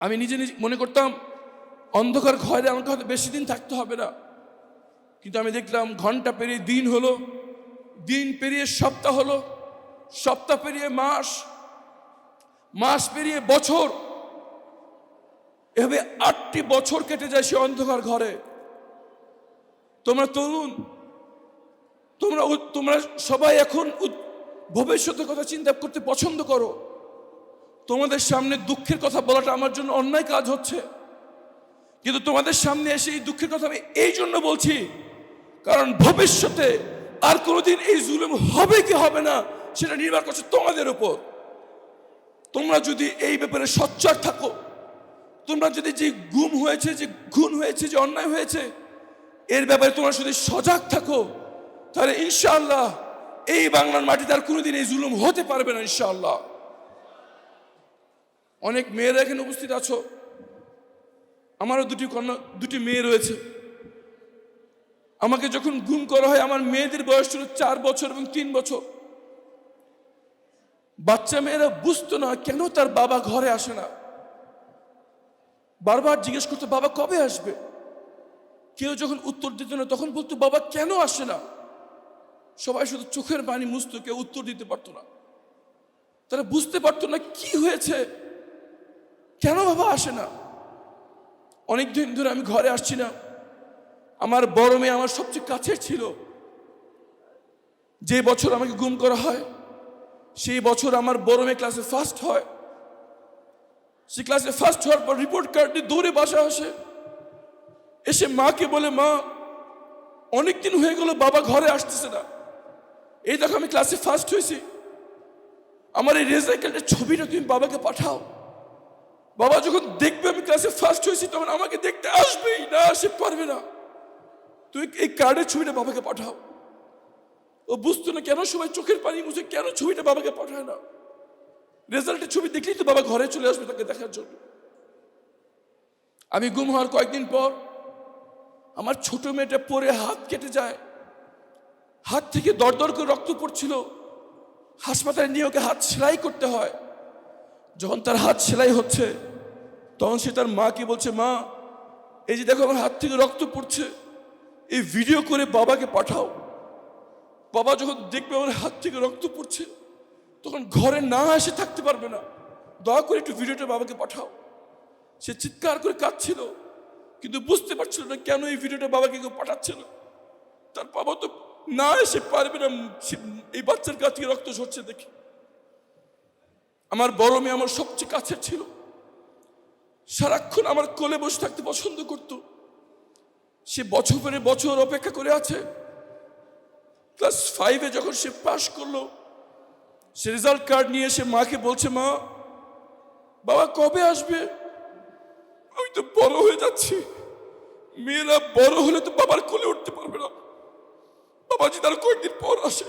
আমি নিজে নিজে মনে করতাম অন্ধকার ঘরে আমাকে হয়তো বেশি দিন থাকতে হবে না, কিন্তু আমি দেখলাম ঘন্টা পেরিয়ে দিন হলো, দিন পেরিয়ে সপ্তাহ হলো, সপ্তাহ পেরিয়ে মাস, মাস পেরিয়ে বছর, এভাবে 8টি বছর কেটে যায় সে অন্ধকার ঘরে। তোমরা তরুণ, তোমরা সবাই এখন ভবিষ্যতের কথা চিন্তা করতে পছন্দ করো। তোমাদের সামনে দুঃখের কথা বলাটা আমার জন্য অন্যায় কাজ হচ্ছে, কিন্তু তোমাদের সামনে এসে এই দুঃখের কথা আমি এই জন্য বলছি, কারণ ভবিষ্যতে আর কোনোদিন এই জুলুম হবে কি হবে না সেটা নির্ভর করছে তোমাদের উপর। তোমরা যদি এই ব্যাপারে সোচ্চার থাকো, তোমরা যদি যে গুম হয়েছে, যে খুন হয়েছে, যে অন্যায় হয়েছে, এর ব্যাপারে তোমরা যদি সজাগ থাকো, তাহলে ইনশাআল্লাহ এই বাংলার মাটিতে আর কোনোদিন এই জুলুম হতে পারবে না ইনশাআল্লাহ। অনেক মেয়েরা এখানে উপস্থিত আছো, আমারও দুটি মেয়ে রয়েছে। আমাকে যখন গুম করা হয় আমার মেয়েদের বয়স ছিল 4 বছর এবং 3 বছর। বাচ্চা মেয়েরা বুঝতো না কেন তার বাবা ঘরে আসে না, বারবার জিজ্ঞেস করতো বাবা কবে আসবে। কেউ যখন উত্তর দিত না তখন বলতো বাবা কেন আসে না। সবাই শুধু চোখের পানি মুছতো, কেউ উত্তর দিতে পারতো না। তারা বুঝতে পারতো না কি হয়েছে, কেন বাবা আসে না। অনেকদিন ধরে আমি ঘরে আসছি না। আমার বড় মেয়ে আমার সবচেয়ে কাছের ছিল। যে বছর আমাকে গুম করা হয় সেই বছর আমার বড় মেয়ে ক্লাসে ফার্স্ট হয়। সে ক্লাসে ফার্স্ট হওয়ার পর রিপোর্ট কার্ড নিয়ে দৌড়ে বাসা আসে, এসে মাকে বলে মা অনেকদিন হয়ে গেল বাবা ঘরে আসতেছে না, এই দেখো আমি ক্লাসে ফার্স্ট হয়েছি, আমার এই রেজাল্টের ছবিটা তুমি বাবাকে পাঠাও। বাবা যখন দেখবে আমি ক্লাসে ফার্স্ট হয়েছি তখন আমাকে দেখতে আসবেই না, সে পারবে না, তুই এই কার্ডের ছবিটা বাবাকে পাঠাও। ও বুঝতো না কেন সবাই চোখের পানি মুছে কেন ছবিটা বাবাকে পাঠায় না। রেজাল্টের ছবি দেখলেই তো বাবা ঘরে চলে আসবে তাকে দেখার জন্য। আমি গুম হওয়ার কয়েকদিন পর আমার ছোট মেয়েটা পড়ে হাত কেটে যায়, হাত থেকে দরদর করে রক্ত পড়ছিল। হাসপাতালে নিয়ে ওকে হাত সেলাই করতে হয়। যখন তার হাত সেলাই হচ্ছে তখন সে তার মাকে বলছে মা এই যে দেখো আমার হাত থেকে রক্ত পড়ছে, এই ভিডিও করে বাবাকে পাঠাও। বাবা যখন দেখবে আমার হাত থেকে রক্ত পড়ছে তখন ঘরে না এসে থাকতে পারবে না, দয়া করে একটু ভিডিওটা বাবাকে পাঠাও। সে চিৎকার করে কাঁদছিল, কিন্তু বুঝতে পারছিল না কেন এই ভিডিওটা বাবাকে কেউ পাঠাচ্ছে না। তার বাবা তো না এসে পারবে না এই বাচ্চার কাছ থেকে রক্ত ঝরছে দেখে। আমার বড় মেয়ে আমার সবচেয়ে কাছের ছিল, সারাক্ষণ আমার কোলে বসে থাকতে পছন্দ করত। সে বছর পরে বছর অপেক্ষা করে আছে। ক্লাস 5-এ যখন সে পাশ করলো, সে রেজাল্ট কার্ড নিয়ে এসে মাকে বলছে মা বাবা কবে আসবে, আমি তো বড় হয়ে যাচ্ছি, মেয়েরা বড় হলে তো বাবার কোলে উঠতে পারবে না, বাবা যদি তার কয়েকদিন পর আসে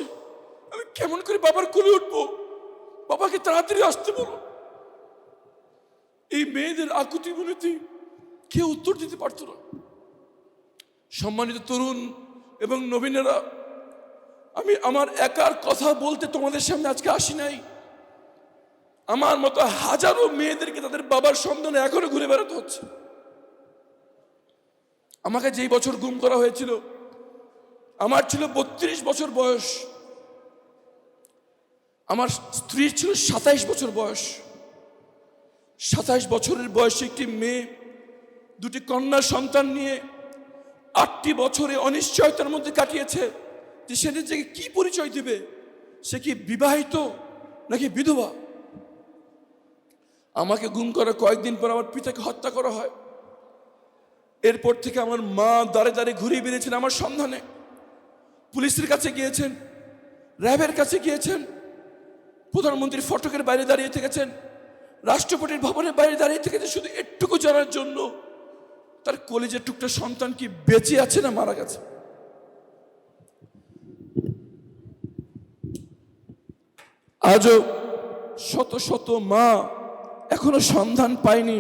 আমি কেমন করে বাবার কোলে উঠবো, বাবাকে তাড়াতাড়ি আসতে বলো। এই মেয়েদের আকুতি মিনতি কেউ উত্তর দিতে পারত না। সম্মানিত তরুণ এবং নবীনেরা, আমি আমার একার কথা বলতে তোমাদের সামনে আজকে আসি নাই। আমার মতো হাজারো মেয়েদেরকে তাদের বাবার সন্ধানে এখনো ঘুরে বেড়াতে হচ্ছে। আমাকে যেই বছর গুম করা হয়েছিল আমার ছিল 32 বছর বয়স, আমার স্ত্রীর ছিল 27 বছর বয়স। 27 বছরের বয়সে একটি মেয়ে দুটি কন্যা সন্তান নিয়ে 8টি বছরে অনিশ্চয়তার মধ্যে কাটিয়েছে যে সে নিজেকে কি পরিচয় দিবে, সে কি বিবাহিত নাকি বিধবা। আমাকে গুম করার কয়েকদিন পর আমার পিতাকে হত্যা করা হয়। এরপর থেকে আমার মা দাঁড়ে দাঁড়িয়ে ঘুরে বেরিয়েছেন আমার সন্ধানে, পুলিশের কাছে গিয়েছেন, র্যাবের কাছে গিয়েছেন, প্রধানমন্ত্রীর ফটকের বাইরে দাঁড়িয়ে থেকেছেন, রাষ্ট্রপতির ভবনের বাইরে দাঁড়িয়ে থেকেছেন, শুধু একটুকু জানার জন্য তার কলেজের টুকটা সন্তান কি বেঁচে আছে না মারা গেছে। আজও শত শত মা এখনো সন্ধান পায়নি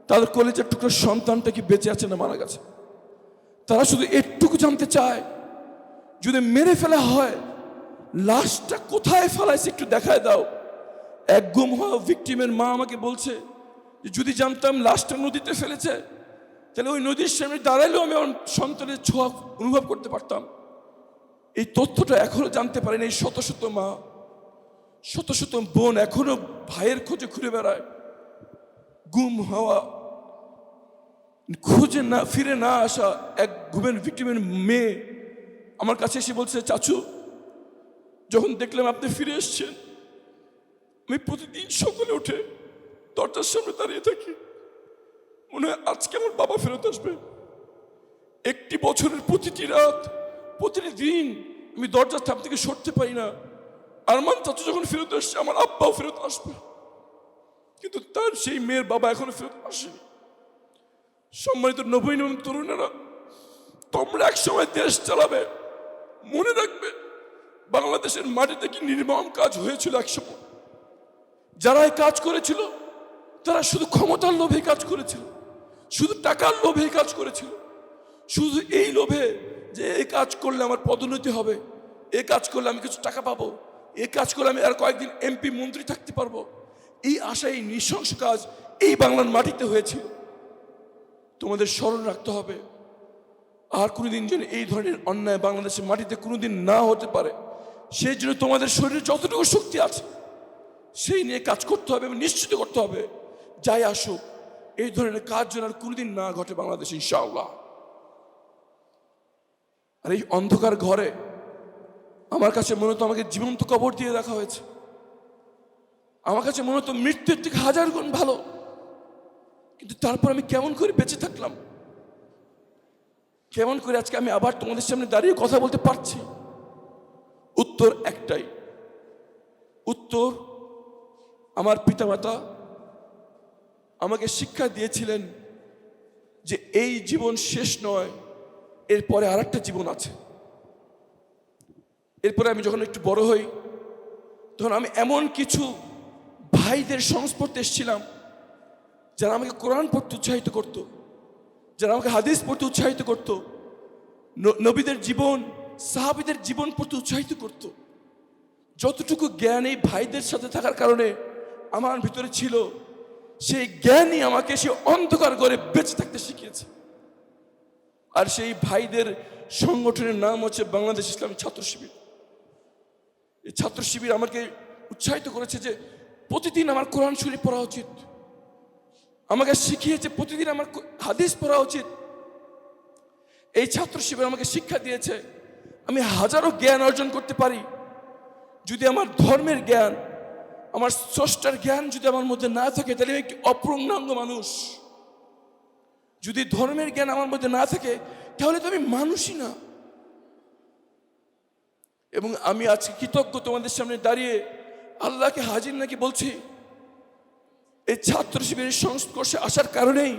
তাদের কলেজের টুকরো সন্তানটা কি বেঁচে আছে না মারা গেছে। তারা শুধু একটুকু জানতে চায় যদি মেরে ফেলা হয় লাশটা কোথায় ফেলাইছে একটু দেখায় দাও। এক গুম হওয়া ভিকটিমের মা আমাকে বলছে যে যদি জানতাম লাশটা নদীতে ফেলেছে, তাহলে ওই নদীর সামনে দাঁড়ালেও আমি আমার সন্তানের ছোঁয়া অনুভব করতে পারতাম। এই তথ্যটা এখনো জানতে পারেন। এই শত শত মা, শত শত বোন এখনো ভাইয়ের খোঁজে ঘুরে বেড়ায়। গুম হওয়া, খুঁজে না ফিরে না আসা এক গুমের ভিক্টিমের মেয়ে আমার কাছে এসে বলছে, চাচু যখন দেখলাম আপনি ফিরে এসছেন, আমি প্রতিদিন সকালে উঠে দরজার সামনে দাঁড়িয়ে থাকি, মনে হয় আজকে আমার বাবা ফেরত আসবে। একটি বছরের প্রতিটি রাত, প্রতিটি দিন আমি দরজার সামনে থেকে সরতে পারি না। আরমান চাচু যখন ফেরত আসছে, আমার আব্বাও ফেরত আসবে, কিন্তু তার সেই মেয়ের বাবা এখনো ফেরত আসেনি। সম্মানিত নবীন এবং তরুণেরা, তোমরা এক সময় দেশ চালাবে, মনে রাখবে বাংলাদেশের মাটিতে কি নির্মম কাজ হয়েছিল একসময়। যারা এই কাজ করেছিল তারা শুধু ক্ষমতার লোভে কাজ করেছিল, শুধু টাকার লোভে কাজ করেছিল, শুধু এই লোভে যে এই কাজ করলে আমার পদোন্নতি হবে, এই কাজ করলে আমি কিছু টাকা পাবো, এই কাজ করলে আমি আর কয়েকদিন এমপি মন্ত্রী থাকতে পারবো। এই আশায় এই নৃশংস কাজ এই বাংলার মাটিতে হয়েছিল। তোমাদের স্মরণ রাখতে হবে, আর কোনোদিন যেন এই ধরনের অন্যায় বাংলাদেশের মাটিতে কোনোদিন না হতে পারে। সেই জন্য তোমাদের শরীরে যতটুকু শক্তি আছে সেই নিয়ে কাজ করতে হবে এবং নিশ্চিত করতে হবে যাই আসুক এই ধরনের কাজ যেন আর কোনোদিন না ঘটে বাংলাদেশে, ইনশাআল্লাহ। আর এই অন্ধকার ঘরে আমার কাছে মনে হতো আমাকে জীবন্ত কবর দিয়ে রাখা হয়েছে। আমার কাছে মনে হতো মৃত্যুর থেকে হাজার গুণ ভালো, কিন্তু তারপর আমি কেমন করে বেঁচে থাকলাম, কেমন করে আজকে আমি আবার তোমাদের সামনে দাঁড়িয়ে কথা বলতে পারছি? উত্তর একটাই, উত্তর আমার পিতামাতা আমাকে শিক্ষা দিয়েছিলেন যে এই জীবন শেষ নয়, এরপরে আর একটা জীবন আছে। এরপরে আমি যখন একটু বড় হই, তখন আমি এমন কিছু ভাইদের সংস্পর্শে এসেছিলাম যারা আমাকে কোরআন পড়তে উৎসাহিত করত, যারা আমাকে হাদিস পড়তে উৎসাহিত করত, নবীদের জীবন, সাহাবীদের জীবন পড়তে উৎসাহিত করত। যতটুকু জ্ঞান এই ভাইদের সাথে থাকার কারণে আমার ভিতরে ছিল, সেই জ্ঞানই আমাকে সে অন্ধকার করে বেঁচে থাকতে শিখিয়েছে। আর সেই ভাইদের সংগঠনের নাম হচ্ছে বাংলাদেশ ইসলামী ছাত্র শিবির। এই ছাত্র শিবির আমাকে উৎসাহিত করেছে যে প্রতিদিন আমার কোরআন শরীফ পড়া উচিত, আমাকে শিখিয়েছে প্রতিদিন আমার হাদিস পড়া উচিত। এই ছাত্র শিবির আমাকে শিক্ষা দিয়েছে আমি হাজারো জ্ঞান অর্জন করতে পারি, যদি আমার ধর্মের জ্ঞান, আমার স্রষ্টার জ্ঞান যদি আমার মধ্যে না থাকে, তাহলে আমি একটি অপূর্ণাঙ্গ মানুষ। যদি ধর্মের জ্ঞান আমার মধ্যে না থাকে, তাহলে তো আমি মানুষই না। এবং আমি আজকে কৃতজ্ঞ তোমাদের সামনে দাঁড়িয়ে আল্লাহকে হাজির নাকি বলছি, এই ছাত্র শিবিরের সংস্পর্শে আসার কারণেই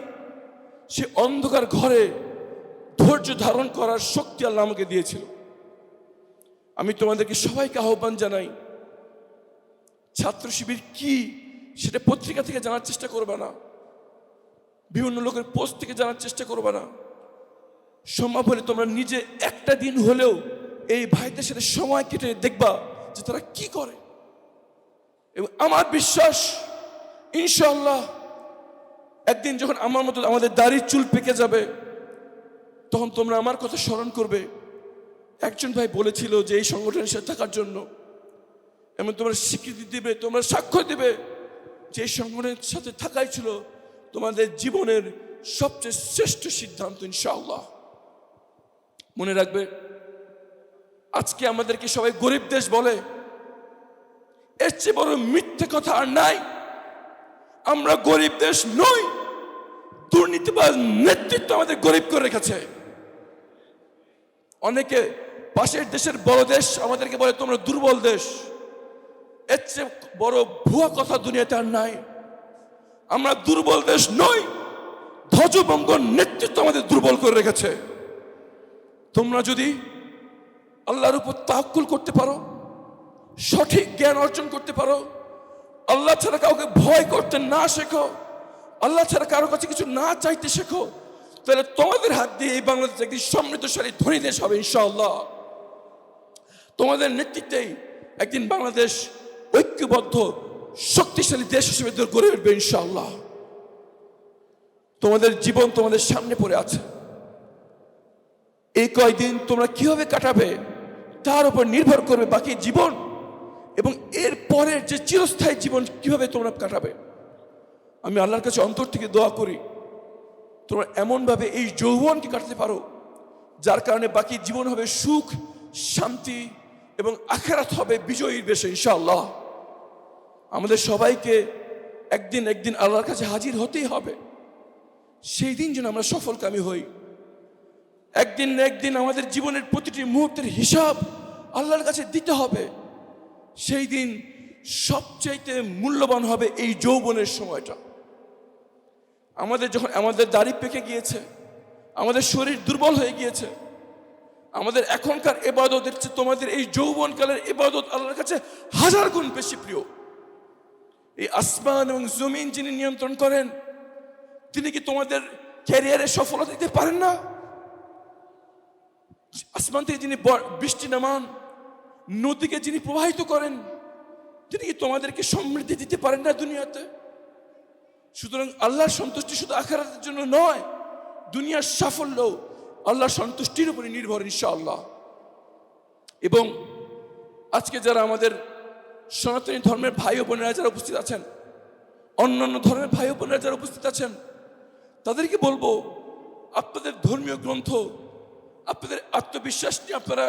সে অন্ধকার ঘরে ধৈর্য ধারণ করার শক্তি আল্লাহ আমাকে দিয়েছিল। আমি তোমাদেরকে সবাইকে আহ্বান জানাই, ছাত্র শিবির কি সেটা পত্রিকা থেকে জানার চেষ্টা করবে না, বিভিন্ন লোকের পোস্ট থেকে জানার চেষ্টা করবে না। সম্ভব হলে তোমরা নিজে একটা দিন হলেও এই ভাইদের সাথে সময় কেটে দেখবা যে তারা কি করে। এবং আমার বিশ্বাস ইনশাআল্লাহ একদিন যখন আমার মতো আমাদের দাড়ি চুল পেকে যাবে, তখন তোমরা আমার কথা স্মরণ করবে। একজন ভাই বলেছিল যে এই সংগঠনের সাথে থাকার জন্য, এবং তোমরা স্বীকৃতি দিবে, তোমরা সাক্ষ্য দেবে যে এই সংগঠনের সাথে থাকাই ছিল তোমাদের জীবনের সবচেয়ে শ্রেষ্ঠ সিদ্ধান্ত, ইনশাআল্লাহ। মনে রাখবে, আজকে আমাদেরকে সবাই গরিব দেশ বলে, এর চেয়ে বড় মিথ্যে কথা আর নাই। আমরা গরিব দেশ নই, দুর্নীতিবাজ নেতৃত্ব আমাদের গরিব করে রেখেছে। অনেকে পাশের দেশের বড় দেশ আমাদেরকে বলে তোমরা দুর্বল দেশ। এর চেয়ে বড় ভুয়া কথা দুনিয়াতে আর নাই। আমরা দুর্বল দেশ নই, ধ্বজভঙ্গ নেতৃত্ব আমাদের দুর্বল করে রেখেছে। তোমরা যদি আল্লাহর উপর তাওয়াক্কুল করতে পারো, সঠিক জ্ঞান অর্জন করতে পারো, আল্লাহ ছাড়া কাউকে ভয় করতে না শেখো, আল্লাহ ছাড়া কারো কাছে কিছু না চাইতে শেখো, তাহলে তোমাদের হাত দিয়ে এই বাংলাদেশ একটি সমৃদ্ধশালী ধনী দেশ হবে, ইনশাআল্লাহ। তোমাদের নেতৃত্বেই একদিন বাংলাদেশ ঐক্যবদ্ধ শক্তিশালী দেশ হিসেবে গড়ে উঠবে, ইনশাআল্লাহ। তোমাদের জীবন তোমাদের সামনে পড়ে আছে। এই কয়দিন তোমরা কিভাবে কাটাবে তার উপর নির্ভর করবে বাকি জীবন এবং এর পরের যে চিরস্থায়ী জীবন কিভাবে তোমরা কাটাবে। আমি আল্লাহর কাছে অন্তর থেকে দোয়া করি তোমরা এমনভাবে এই যৌবনকে কাটাতে পারো যার কারণে বাকি জীবন হবে সুখ, শান্তি এবং আখিরাত হবে বিজয়ীর বেশে ইনশাআল্লাহ। আমাদের সবাইকে একদিন আল্লাহর কাছে হাজির হতেই হবে। সেই দিন যেন আমরা সফলকামী হই। একদিন আমাদের জীবনের প্রতিটি মুহূর্তের হিসাব আল্লাহর কাছে দিতে হবে। সেই দিন সবচাইতে মূল্যবান হবে এই যৌবনের সময়টা। যখন আমাদের দাড়ি পেকে গিয়েছে, আমাদের শরীর দুর্বল হয়ে গিয়েছে, আমাদের এখনকার ইবাদতের চেয়ে তোমাদের এই যৌবনকালের ইবাদত আল্লাহর কাছে 1000 গুণ বেশি প্রিয়। এই আসমান এবং জমিন যিনি নিয়ন্ত্রণ করেন তিনি কি তোমাদের ক্যারিয়ারে সফলতা দিতে পারেন না? আসমান থেকে যিনি বৃষ্টি নামান, নদীকে যিনি প্রবাহিত করেন তিনি কি তোমাদেরকে সমৃদ্ধি দিতে পারেন না দুনিয়াতে? সুতরাং আল্লাহর সন্তুষ্টি শুধু আখিরাতের জন্য নয়, দুনিয়ার সাফল্য আল্লাহর সন্তুষ্টির উপরে নির্ভর ইনশাআল্লাহ। এবং আজকে যারা আমাদের সনাতনী ধর্মের ভাই ও বোনেরা যারা উপস্থিত আছেন, অন্যান্য ধর্মের ভাই ও বোনেরা যারা উপস্থিত আছেন, তাদেরকে বলবো আপনাদের ধর্মীয় গ্রন্থ, আপনাদের আত্মবিশ্বাস নিয়ে আপনারা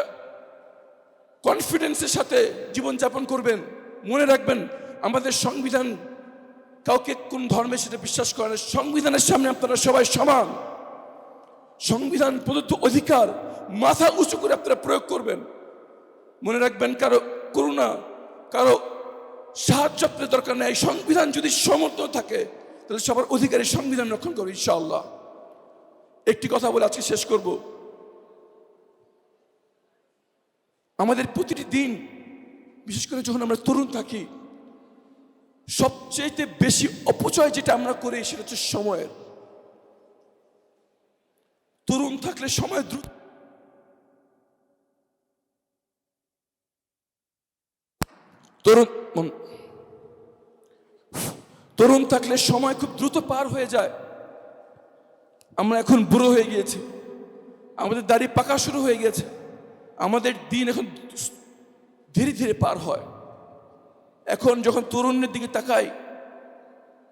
কনফিডেন্সের সাথে জীবনযাপন করবেন। মনে রাখবেন আমাদের সংবিধান কাউকে কোন ধর্মে সেটা বিশ্বাস করে না। সংবিধানের সামনে আপনারা সবাই সমান। সংবিধান প্রদত্ত অধিকার মাথা উঁচু করে আপনারা প্রয়োগ করবেন। মনে রাখবেন কারো করুণা, কারো সাহায্য আপনার দরকার নেই। সংবিধান যদি সমর্থ থাকে তাহলে সবার অধিকারী সংবিধান রক্ষণ করবে ইনশাআল্লাহ। একটি কথা বলে আজকে শেষ করব। আমাদের প্রতিটি দিন, বিশেষ করে যখন আমরা তরুণ থাকি, সবচেয়ে বেশি অপচয় যেটা আমরা করি সেটা হচ্ছে সময়ের। তরুণ থাকলে সময় দ্রুত, তরুণ থাকলে সময় খুব দ্রুত পার হয়ে যায়। আমরা এখন বুড়ো হয়ে গিয়েছি, আমাদের দাড়ি পাকা শুরু হয়ে গেছে, আমাদের দিন এখন ধীরে ধীরে পার হয়। এখন যখন তরুণের দিকে তাকাই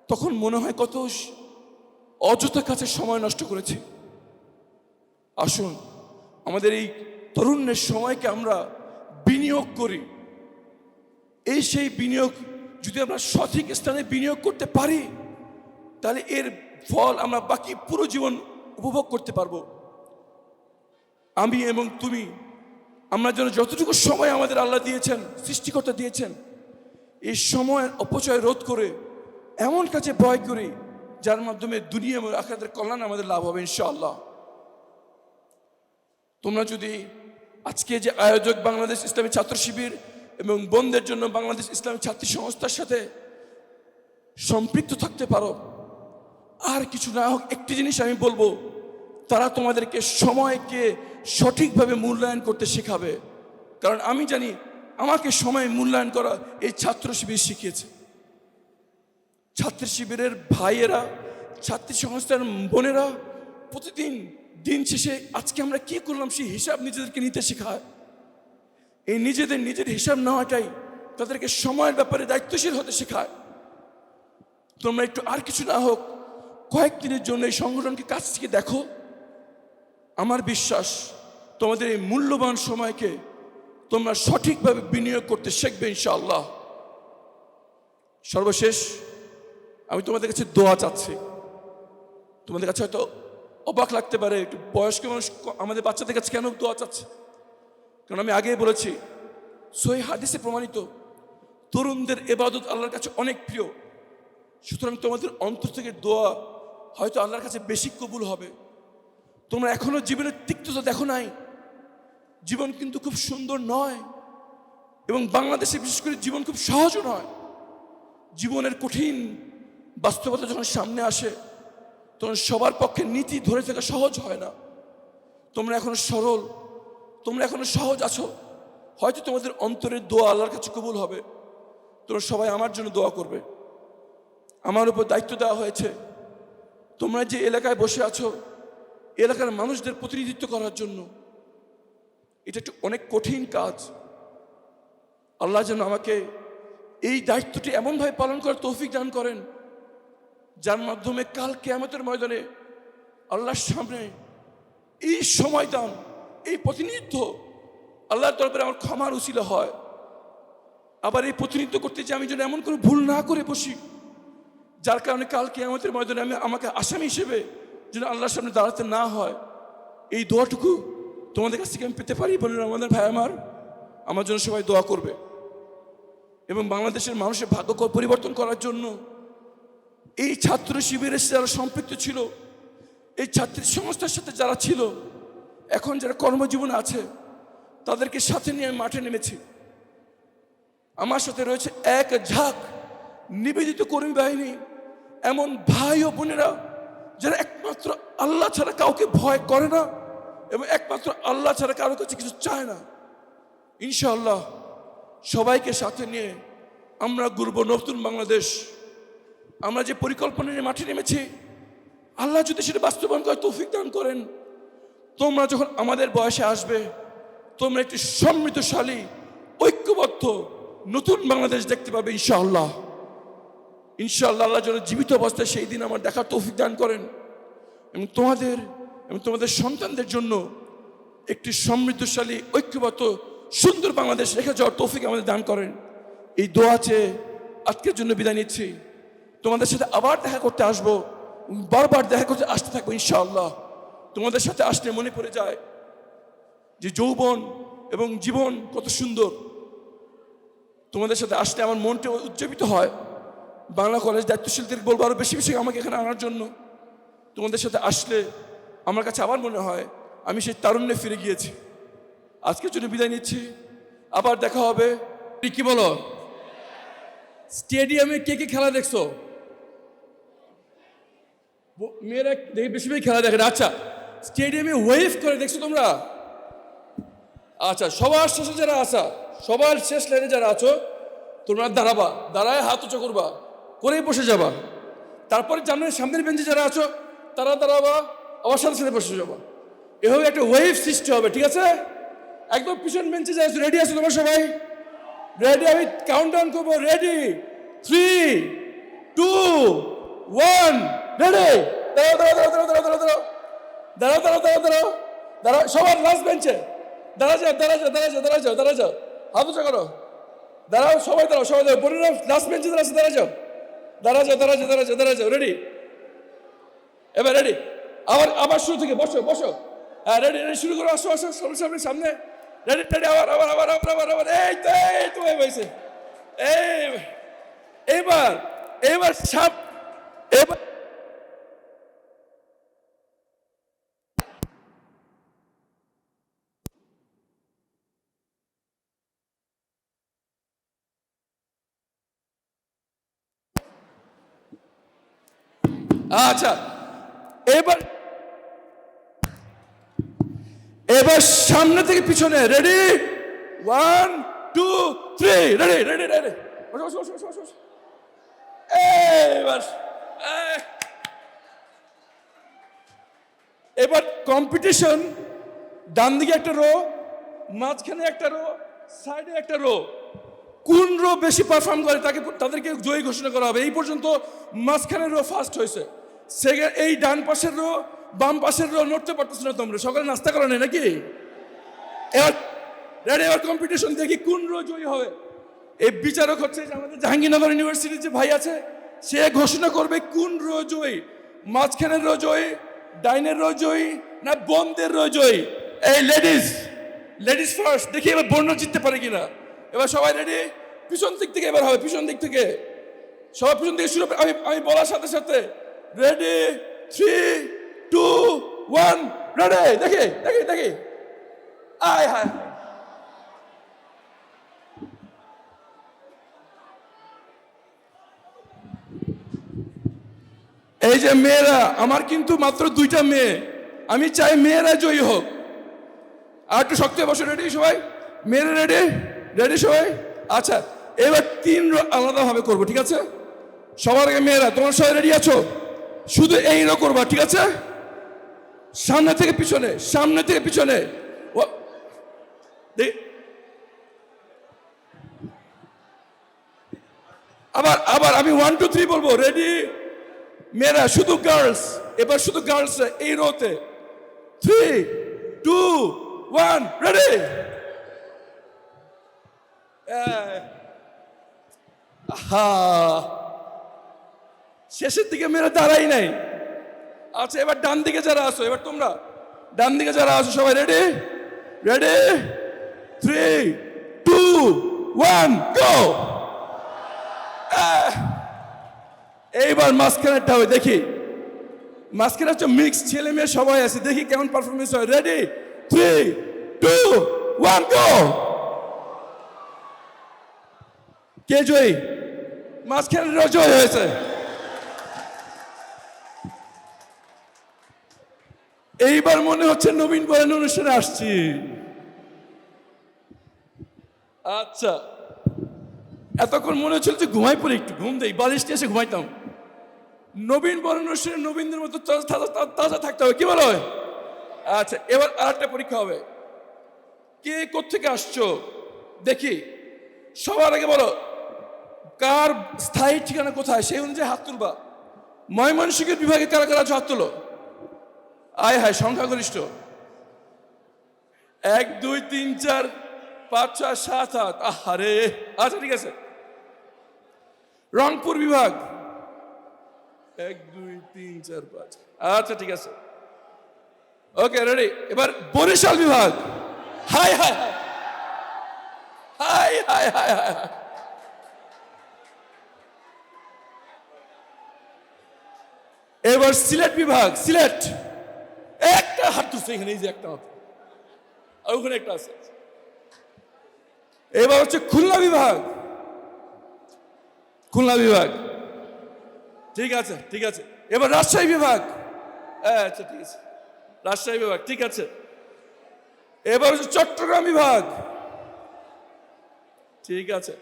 তখন মনে হয় কত অযথা কাছে সময় নষ্ট করেছি। আসুন আমাদের এই তরুণের সময়কে আমরা বিনিয়োগ করি। সেই বিনিয়োগ যদি আমরা সঠিক স্থানে বিনিয়োগ করতে পারি তাহলে এর ফল আমরা বাকি পুরো জীবন উপভোগ করতে পারবো। আমি এবং তুমি, আমরা যেন যতটুকু সময় আমাদের আল্লাহ দিয়েছেন, সৃষ্টিকর্তা দিয়েছেন, এই সময়ের অপচয় রোধ করে এমন কাজে ব্যয় করি যার মাধ্যমে দুনিয়া এবং আখিরাতের কল্যাণ আমাদের লাভ হবে ইনশাআল্লাহ। তোমরা যদি আজকে যে আয়োজক বাংলাদেশ ইসলামী ছাত্র শিবির এবং বোনদের জন্য বাংলাদেশ ইসলামী ছাত্রী সংস্থার সাথে সম্পৃক্ত থাকতে পারো, আর কিছু না হোক একটি জিনিস আমি বলবো, তারা তোমাদেরকে সময়কে সঠিকভাবে মূল্যায়ন করতে শেখাবে। কারণ আমি জানি আমাকে সময় মূল্যায়ন করা এই ছাত্র শিবির শিখিয়েছে। ছাত্র শিবিরের ভাইয়েরা, ছাত্রী সংস্থার বোনেরা প্রতিদিন দিন শেষে আজকে আমরা কি করলাম সেই হিসাব নিজেদেরকে নিতে শেখায়। এই নিজের হিসাব নেওয়াটাই তাদেরকে সময়ের ব্যাপারে দায়িত্বশীল হতে শেখায়। তোমরা একটু আর কিছু না হোক কয়েকদিনের জন্য এই সংগঠনকে কাছ থেকে দেখো। আমার বিশ্বাস তোমাদের এই মূল্যবান সময়কে তোমরা সঠিকভাবে বিনিয়োগ করতে শিখবে ইনশাআল্লাহ। সর্বশেষ আমি তোমাদের কাছে দোয়া চাচ্ছি। তোমাদের কাছে হয়তো অবাক লাগতে পারে, একটু বয়স্ক মানুষ আমাদের বাচ্চাদের কাছে কেন দোয়া চাচ্ছে? কারণ আমি আগেই বলেছি, সহিহ হাদিসে প্রমাণিত তরুণদের ইবাদত আল্লাহর কাছে অনেক প্রিয়। সুতরাং তোমাদের অন্তর থেকে দোয়া হয়তো আল্লাহর কাছে বেশি কবুল হবে। তোমরা এখনো জীবনের তিক্ততা দেখো নাই। জীবন কিন্তু খুব সুন্দর নয়, এবং বাংলাদেশে বিশেষ করে জীবন খুব সহজও নয়। জীবনের কঠিন বাস্তবতা যখন সামনে আসে তখন সবার পক্ষে নীতি ধরে থাকা সহজ হয় না। তোমরা এখনো সরল, তোমরা এখনো সহজ আছো, হয়তো তোমাদের অন্তরের দোয়া আল্লাহর কাছে কবুল হবে। তোমরা সবাই আমার জন্য দোয়া করবে। আমার উপর দায়িত্ব দেওয়া হয়েছে, তোমরা যে এলাকায় বসে আছো, এলাকার মানুষদের প্রতিনিধিত্ব করার জন্য, এটা একটা অনেক কঠিন কাজ। আল্লাহ যেন আমাকে এই দায়িত্বটি এমনভাবে পালন করার তৌফিক দান করেন, যার মাধ্যমে কাল কিয়ামতের ময়দানে আল্লাহর সামনে এই সময় দান, এই প্রতিনিধিত্ব আল্লাহর দরবারে আমার ক্ষমার উসিলা হয়। আবার এই প্রতিনিধিত্ব করতে যে আমি যেন এমন কোনো ভুল না করে বসি, যার কারণে কাল কিয়ামতের ময়দানে আমাকে আসামি হিসেবে যেন আল্লাহর সামনে দাঁড়াতে না হয়। এই দোয়াটুকু তোমাদের কাছ থেকে আমি পেতে পারি বলে আমাদের ভাই আমার জন্য সবাই দোয়া করবে। এবং বাংলাদেশের মানুষের ভাগ্য পরিবর্তন করার জন্য এই ছাত্র শিবিরের যারা সম্পৃক্ত ছিল, এই ছাত্রী সংস্থার সাথে যারা ছিল, এখন যারা কর্মজীবনে আছে, তাদেরকে সাথে নিয়ে আমি মাঠে নেমেছি। আমার সাথে রয়েছে এক ঝাঁক নিবেদিত কর্মী বাহিনী, এমন ভাই ও বোনেরা যারা একমাত্র আল্লাহ ছাড়া কাউকে ভয় করে না এবং একমাত্র আল্লাহ ছাড়া কারো কাছে কিছু চায় না। ইনশাআল্লাহ সবাইকে সাথে নিয়ে আমরা গড়ব নতুন বাংলাদেশ। আমরা যে পরিকল্পনা নিয়ে মাঠে নেমেছি, আল্লাহ যদি সেটা বাস্তবায়ন করে তৌফিক দান করেন, তোমরা যখন আমাদের বয়সে আসবে, তোমরা একটি সমৃদ্ধশালী ঐক্যবদ্ধ নতুন বাংলাদেশ দেখতে পাবে ইনশাআল্লাহ। ইনশাআল্লাহ আল্লাহ যেন জীবিত অবস্থায় সেই দিন আমার দেখার তৌফিক দান করেন এবং তোমাদের সন্তানদের জন্য একটি সমৃদ্ধশালী ঐক্যবদ্ধ সুন্দর বাংলাদেশ রেখে যাওয়ার তৌফিক আমাদের দান করেন। এই দোয়া চেয়ে আজকের জন্য বিদায় নিচ্ছি। তোমাদের সাথে আবার দেখা করতে আসবো, বারবার দেখা করতে আসতে থাকবো ইনশাআল্লাহ। তোমাদের সাথে আসলে মনে পড়ে যায় যে যৌবন এবং জীবন কত সুন্দর। তোমাদের সাথে আসলে আমার মনটা উজ্জীবিত হয়। বাংলা কলেজ দায়িত্বশীলদের বলবো আরো বেশি বেশি আমাকে এখানে আনার জন্য। তোমাদের সাথে আসলে আমার কাছে আবার মনে হয় আমি সেই তারুণ্যে ফিরে গিয়েছি। আজকের জন্য বিদায় নিচ্ছি, আবার দেখা হবে। কি বলো? স্টেডিয়ামে কে কে খেলা দেখছো? মেয়েরা দেখে বেশি বেশি খেলা দেখে। আচ্ছা, স্টেডিয়ামে ওয়েভ করে দেখছো তোমরা? আচ্ছা, সবার শেষে যারা আসা, সবার শেষ লাইনে যারা আছো, তোমরা দাঁড়াবা, দাঁড়ায় হাত উঁচু করবা, করেই বসে যাবা। তারপরে সামনের বেঞ্চে যারা আছো তারা দাঁড়াবা, আবার সাথে সাথে বসে যাবা। এভাবে একটা ওয়েভ সৃষ্টি হবে, ঠিক আছে? একদম পিছন বেঞ্চে যাই, রেডি আছো তোমরা সবাই? রেডি? আমি কাউন্ট ডাউন করবো। রেডি? 3, 2, 1, রেডি? দাঁড়াও দাঁড়াও দাঁড়াও দাঁড়াও দাঁড়াও দাঁড়াও দাঁড়াও দাঁড়াও দাঁড়াও দাঁড়াও দাঁড়াও সবার লাস্ট বেঞ্চে দাঁড়া যাও, দাঁড়া যাও, দাঁড়া যাও, দাঁড়া যাও, দাঁড়া যাও, হাত উঁচু করো, দাঁড়াও, সবাই দাঁড়াও, সবাই দাঁড়াও, বোনেরা লাস্ট বেঞ্চে দাঁড়াচ্ছে, দাঁড়া যাও, দাঁড়া যাও, দাঁড়া যাও, দাঁড়া যাও, দাঁড়া যাও। রেডি? এবার রেডি? আবার শুরু থেকে বসো বসো। হ্যাঁ, রেডি রেডি, শুরু করো, আসো আসো, সামনে সামনে। রেডি রেডি, আবার আবার আবার আবার আবার আবার। এই তো এই তো হয়েছে। এবার এবার সাপ, এবার আচ্ছা, এবার এবার সামনে থেকে পিছনে। রেডি? 1, 2, 3, ready ready ready. এবার এবার কম্পিটিশন। ডান দিকে একটা রো, মাঝখানে একটা রো, সাইডে একটা রো। কোন রো বেশি পারফর্ম করে তাদেরকে জয়ী ঘোষণা করা হবে। এই পর্যন্ত মাঝখানের রো ফার্স্ট হয়েছে। সেকেন্ড, এই ডান পাশের রো, বাম পাশের রো নড়তে পারতেছ না তোমরা, সকালে নাস্তা করো না নাকি? এবার রেডি? এবার কম্পিটিশন, দেখি কোন রো জয়ী হবে। এই বিচারক হচ্ছে যে আমাদের জাহাঙ্গীরনগর ইউনিভার্সিটির যে ভাই আছে, সে ঘোষণা করবে কোন রো জয়ী, মাঝখানের রো জয়ী, ডাইনের রো জয়ী, না বন্ধের রো জয়ী। এই লেডিস ফার্স্ট, দেখি এবার বর্ণ জিততে পারে কিনা। এবার সবাই রেডি? পিছন দিক থেকে এবার হবে, পিছন দিক থেকে সবাই পিছন থেকে শুরু। আমি বলার সাথে সাথে রেডি? 3, 2, 1, রেডি? দেখি দেখি দেখি। আয় হায়, এই যে মেয়েরা, আমার কিন্তু মাত্র 2টা মেয়ে, আমি চাই মেয়েরা জয়ী হোক। আর একটু শক্ত বসে। রেডি সবাই? মেয়েরা রেডি? রেডি সবাই? আচ্ছা, এবার 3 আলাদাভাবে করবো, ঠিক আছে? সবার আগে মেয়েরা, তোমরা সবাই রেডি আছো? শুধু এইরো করবা, ঠিক আছে? সামনে থেকে পিছনে, সামনে থেকে পিছনে। আবার আবার আমি 1 2 3 বলবো, রেডি? মেয়েরা শুধু গার্লস, এবার শুধু গার্লস এই রোতে। 3 2 1 রেডি। শেষের দিকে মেয়েরা দাঁড়াই নাই। আচ্ছা, এবার ডান দিকে যারা আসো, এবার তোমরা ডান দিকে যারা আসো সবাই রেডি? রেডি 3 2 1 গো। এইবার মাঝখানেরটা হবে, দেখি মাঝখানে হচ্ছে মিক্স, ছেলে মেয়ে সবাই আছে, দেখি কেমন পারফরমেন্স হয়। রেডি 3 2 1 গো। কে জয়ী? মাঝখানে জয় হয়েছে। এইবার মনে হচ্ছে নবীন বরণ অনুষ্ঠানে আসছি। আচ্ছা, এতক্ষণ মনে হচ্ছিল যে ঘুমাই পড়ে, একটু ঘুম দেই, বালিশটি এসে ঘুমাইতাম। নবীন বরণ অনুষ্ঠানে নবীনদের মতো তাজা থাকতে হবে, কি বলো? আচ্ছা, এবার আরেকটা পরীক্ষা হবে। কে কোত্থেকে আসছো দেখি। সবার আগে বলো কার স্থায়ী ঠিকানা কোথায়, সেই অনুযায়ী হাত তুলবা। ময়মনসিংহের বিভাগে কারা কারা আছো হাত তুলো। আয় হায়, সংখ্যাগরিষ্ঠ। 1 2 3 4 5 6 7 8। আহারে, আচ্ছা ঠিক আছে। রংপুর বিভাগ 1 2 3 4 5। আচ্ছা ঠিক আছে, ওকে রেডি। এবার বরিশাল বিভাগ। High high high high high high high. এবার সিলেট বিভাগ, সিলেট। একটা হাত তুলছে এখানে, এই যে একটা হাত, আর ওখানে একটা আছে। এবার হচ্ছে খুলনা বিভাগ, খুলনা বিভাগ। ঠিক আছে ঠিক আছে। এবার রাজশাহী বিভাগ। আচ্ছা ঠিক আছে, রাজশাহী বিভাগ ঠিক আছে। এবার হচ্ছে চট্টগ্রাম বিভাগ। ঠিক আছে।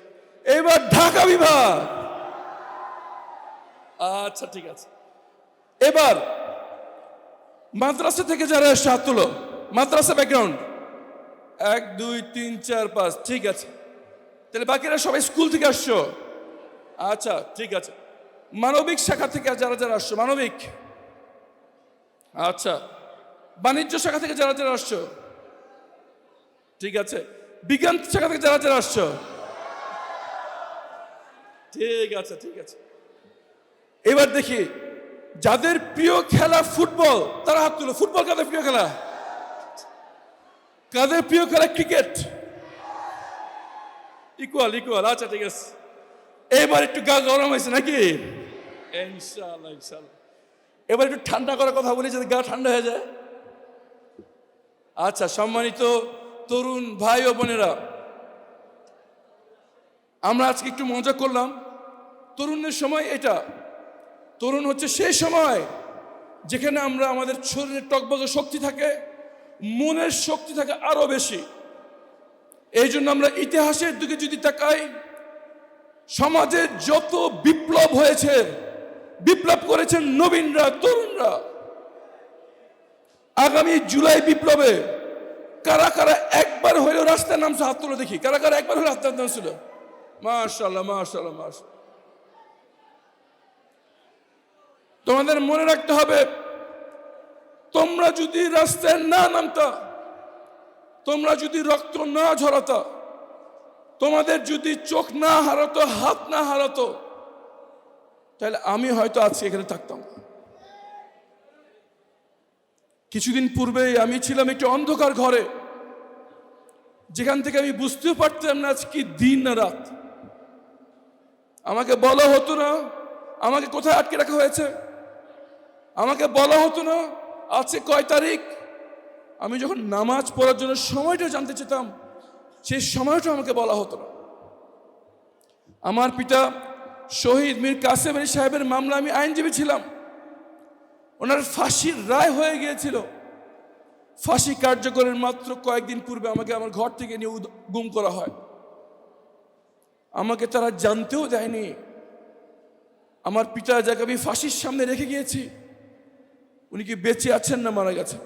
এবার ঢাকা বিভাগ। আচ্ছা ঠিক আছে। এবার মাদ্রাসা থেকে যারা এসে হাত তুলো, মাদ্রাসা ব্যাকগ্রাউন্ড। 1 2 3 4 5। ঠিক আছে, তাহলে বাকিরা সবাই স্কুল থেকে আসছো। আচ্ছা ঠিক আছে। মানবিক শাখা থেকে যারা যারা আসছো, মানবিক। আচ্ছা, বাণিজ্য শাখা থেকে যারা যারা আসছো। ঠিক আছে, বিজ্ঞান শাখা থেকে যারা যারা আসছো। ঠিক আছে ঠিক আছে। এবার দেখি যাদের প্রিয় খেলা ফুটবল, তারা হাত তুলো। ফুটবল কাদের প্রিয় খেলা? কাদের প্রিয় খেলা? ক্রিকেট। Equal equal. আচ্ছা ঠিক আছে। এবার একটু গা গরম হয়েছে নাকি? ইনশাআল্লাহ ইনশাআল্লাহ। এবার একটু ঠান্ডা করার কথা বলি, যাতে গা ঠান্ডা হয়ে যায়। আচ্ছা, সম্মানিত তরুণ ভাই ও বোনেরা, আমরা আজকে একটু মজা করলাম। তরুণের সময় এটা। তরুণ হচ্ছে সেই সময় যেখানে আমরা আমাদের শরীরের টকবগে শক্তি থাকে, মনের শক্তি থাকে আরো বেশি। এই জন্য আমরা ইতিহাসের দিকে যদি তাকাই, সমাজে যত বিপ্লব হয়েছে, বিপ্লব করেছেন নবীনরা, তরুণরা। আগামী জুলাই বিপ্লবে কারা কারা একবার হইলেও রাস্তায় নামছে? হাত তুলে দেখি। কারা কারা একবার হলে রাস্তায় নামছিল? মাশাআল্লাহ মাশাআল্লাহ মাশাআল্লাহ। তোমাদের মনে রাখতে হবে, তোমরা যদি রাস্তায় না নামতা, তোমরা যদি রক্ত না ঝরাতা, তোমাদের যদি চোখ না হারাতো, হাত না হারাতো, তাহলে আমি হয়তো আজকে এখানে থাকতাম। কিছুদিন পূর্বেই আমি ছিলাম একটি অন্ধকার ঘরে, যেখান থেকে আমি বুঝতেও পারতাম না আজ কি দিন না রাত। আমাকে বলা হতো না আমাকে কোথায় আটকে রাখা হয়েছে, আমাকে বলা হতো না আজকে কয় তারিখ। আমি যখন নামাজ পড়ার জন্য সময়টা জানতে চেতাম, সেই সময়টা আমাকে বলা হতো না। আমার পিতা শহীদ মীর কাসেম আলী সাহেবের মামলা আমি আইনজীবী ছিলাম। ওনার ফাঁসির রায় হয়ে গিয়েছিল। ফাঁসি কার্যকরের মাত্র কয়েকদিন পূর্বে আমাকে আমার ঘর থেকে নিয়ে গুম করা হয়। আমাকে তারা জানতেও দেয়নি আমার পিতা যাকে আমি ফাঁসির সামনে রেখে গিয়েছি, উনি কি বেঁচে আছেন না মারা গেছেন?